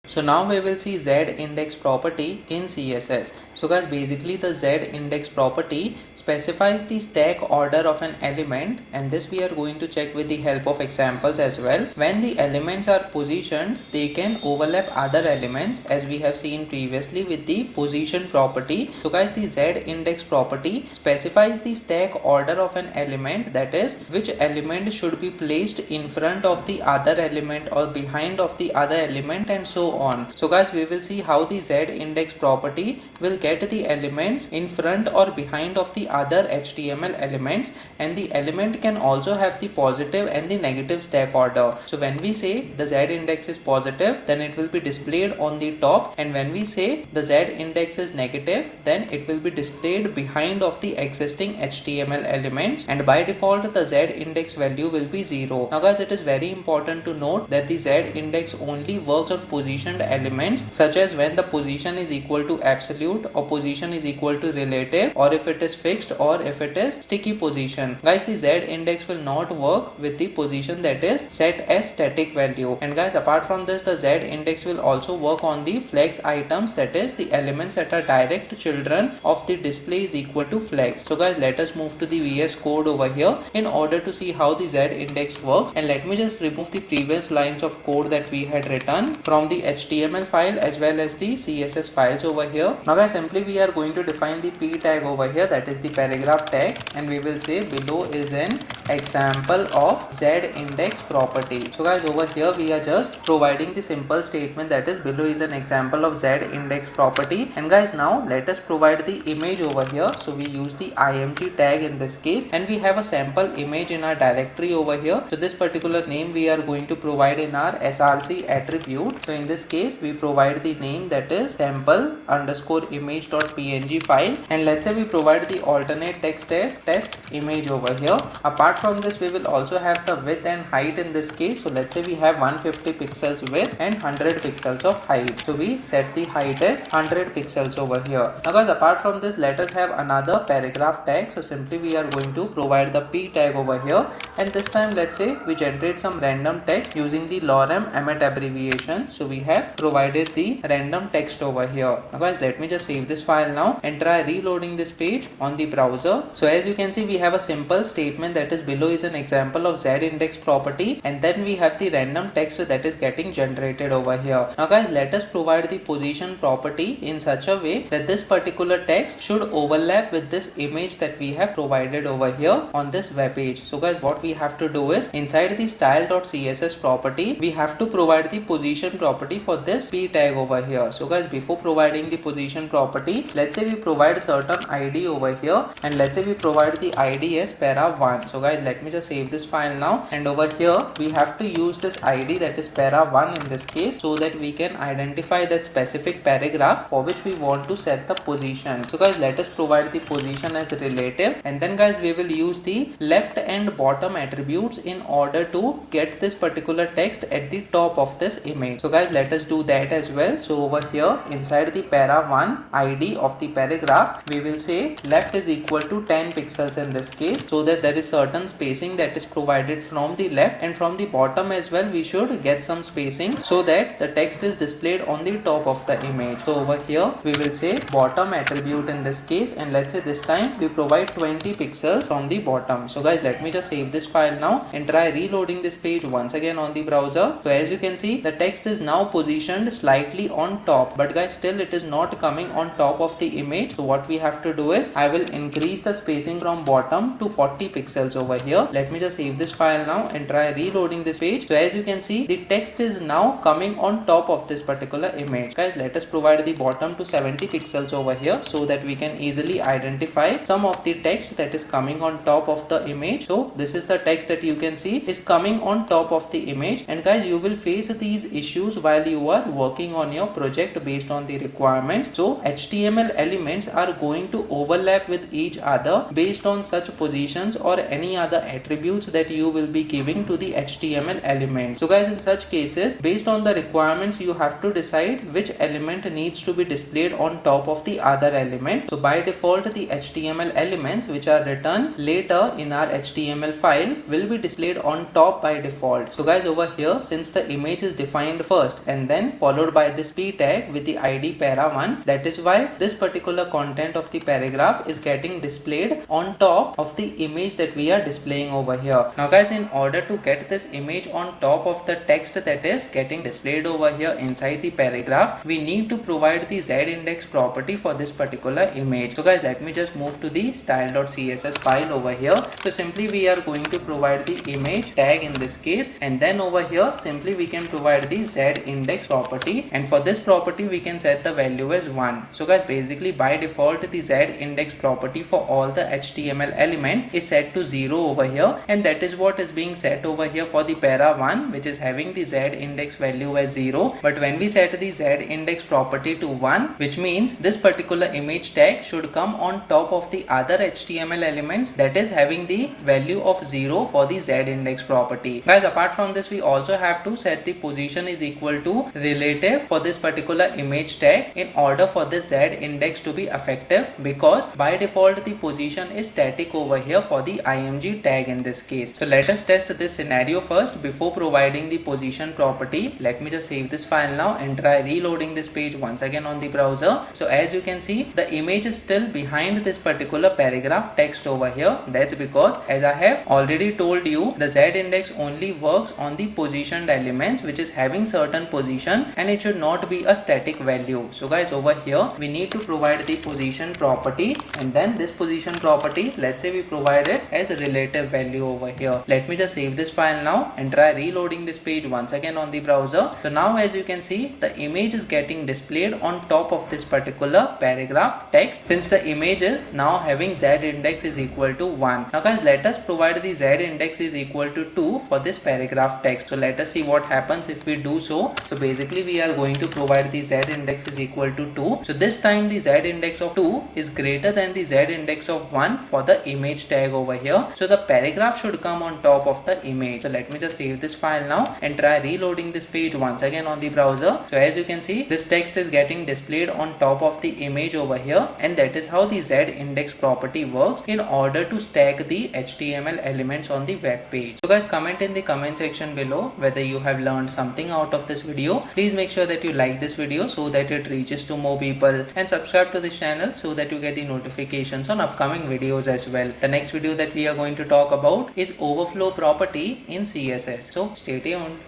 So now we will see Z index property in CSS. So guys, basically the Z index property specifies the stack order of an element, and this we are going to check with the help of examples as well. When the elements are positioned, they can overlap other elements as we have seen previously with the position property. So guys, the Z index property specifies the stack order of an element, that is which element should be placed in front of the other element or behind of the other element, and so on. So guys, we will see how the Z index property will get the elements in front or behind of the other HTML elements, and the element can also have the positive and the negative stack order. So when we say the Z index is positive, then it will be displayed on the top, and when we say the Z index is negative, then it will be displayed behind of the existing HTML elements, and by default the Z index value will be 0. Now guys, it is very important to note that the Z index only works on positioned elements, such as when the position is equal to absolute, or position is equal to relative, or if it is fixed, or if it is sticky position. Guys, the Z index will not work with the position that is set as static value. And guys, apart from this, the Z index will also work on the flex items, that is the elements that are direct children of the display is equal to flex. So guys, let us move to the VS Code over here in order to see how the Z index works, and let me just remove the previous lines of code that we had written from the HTML file as well as the CSS files over here. Now guys, simply we are going to define the p tag over here, that is the paragraph tag, and we will say below is an example of Z index property. So guys, over here we are just providing the simple statement, that is below is an example of Z index property. And guys, now let us provide the image over here. So we use the img tag in this case, and we have a sample image in our directory over here. So this particular name we are going to provide in our src attribute. So in this case we provide the name, that is sample underscore image.png file, and let's say we provide the alternate text as test image over here. Apart from this, we will also have the width and height in this case. So let's say we have 150 pixels width and 100 pixels of height. So we set the height as 100 pixels over here. Now guys, apart from this, let us have another paragraph tag. So simply we are going to provide the p tag over here, and this time let's say we generate some random text using the lorem emmet abbreviation. So we have provided the random text over here. Now guys, let me just save this file now and try reloading this page on the browser. So as you can see, we have a simple statement, that is below is an example of Z index property, and then we have the random text that is getting generated over here. Now guys, let us provide the position property in such a way that this particular text should overlap with this image that we have provided over here on this web page. So guys, what we have to do is inside the style.css property, we have to provide the position property for this p tag over here. So guys, before providing the position property, let's say we provide certain id over here, and let's say we provide the id as para1. So guys, let me just save this file now, and over here we have to use this id, that is para1 in this case, so that we can identify that specific paragraph for which we want to set the position. So guys, let us provide the position as relative, and then guys, we will use the left and bottom attributes in order to get this particular text at the top of this image. So guys, let us do that as well. So over here inside the para1 id of the paragraph, we will say left is equal to 10 pixels in this case, so that there is certain spacing that is provided from the left, and from the bottom as well we should get some spacing so that the text is displayed on the top of the image. So over here we will say bottom attribute in this case, and let's say this time we provide 20 pixels from the bottom. So guys, let me just save this file now and try reloading this page once again on the browser. So as you can see, the text is now positioned slightly on top, but guys, still it is not coming on top of the image. So what we have to do is I will increase the spacing from bottom to 40 pixels over here. Let me just save this file now and try reloading this page. So as you can see, the text is now coming on top of this particular image. Guys, let us provide the bottom to 70 pixels over here so that we can easily identify some of the text that is coming on top of the image. So this is the text that you can see is coming on top of the image, and guys, you will face these issues while you are working on your project based on the requirements. So HTML elements are going to overlap with each other based on such positions or any other attributes that you will be giving to the HTML element. So guys, in such cases, based on the requirements, you have to decide which element needs to be displayed on top of the other element. So by default, the HTML elements which are written later in our HTML file will be displayed on top by default. So guys, over here, since the image is defined first and then followed by this p tag with the id para1, that is why this particular content of the paragraph is getting displayed on top of the image that we are displaying over here. Now guys, in order to get this image on top of the text that is getting displayed over here inside the paragraph, we need to provide the z-index property for this particular image. So guys, let me just move to the style.css file over here. So simply we are going to provide the image tag in this case, and then over here simply we can provide the z-index property, and for this property we can set the value as 1. So guys, basically by default the z-index property for all the HTML element is set to 0 over here, and that is what is being set over here for the para1, which is having the z-index value as 0. But when we set the z-index property to 1, which means this particular image tag should come on top of the other HTML elements that is having the value of 0 for the z-index property. Guys, apart from this, we also have to set the position is equal to relative for this particular image tag in order for this z-index to be effective, because by default the position is static over here for the img tag in this case. So let us test this scenario first before providing the position property. Let me just save this file now and try reloading this page once again on the browser. So as you can see, the image is still behind this particular paragraph text over here. That's because, as I have already told you, the z-index only works on the positioned elements which is having certain position, and it should not be a static value. So guys, over here we need to provide the position property, and then this position property, let's say we provide it as a relative value over here. Let me just save this file now and try reloading this page once again on the browser. So now as you can see, the image is getting displayed on top of this particular paragraph text, since the image is now having z-index is equal to 1. Now guys, let us provide the z-index is equal to 2 for this paragraph text. So let us see what happens if we do so. So basically we are going to provide the z-index is equal to 2. So this time the z-index of 2 is greater than the z-index of 1 for the image tag over here. So the paragraph should come on top of the image. So let me just save this file now and try reloading this page once again on the browser. So as you can see, this text is getting displayed on top of the image over here, and that is how the z-index property works in order to stack the HTML elements on the web page. So guys, comment in the comment section below whether you have learned something out of this video. Please make sure that you like this video so that it reaches to more people, and subscribe to this channel so that you get the notifications on upcoming videos as well. The next video that we are going to talk about is overflow property in CSS. So stay tuned.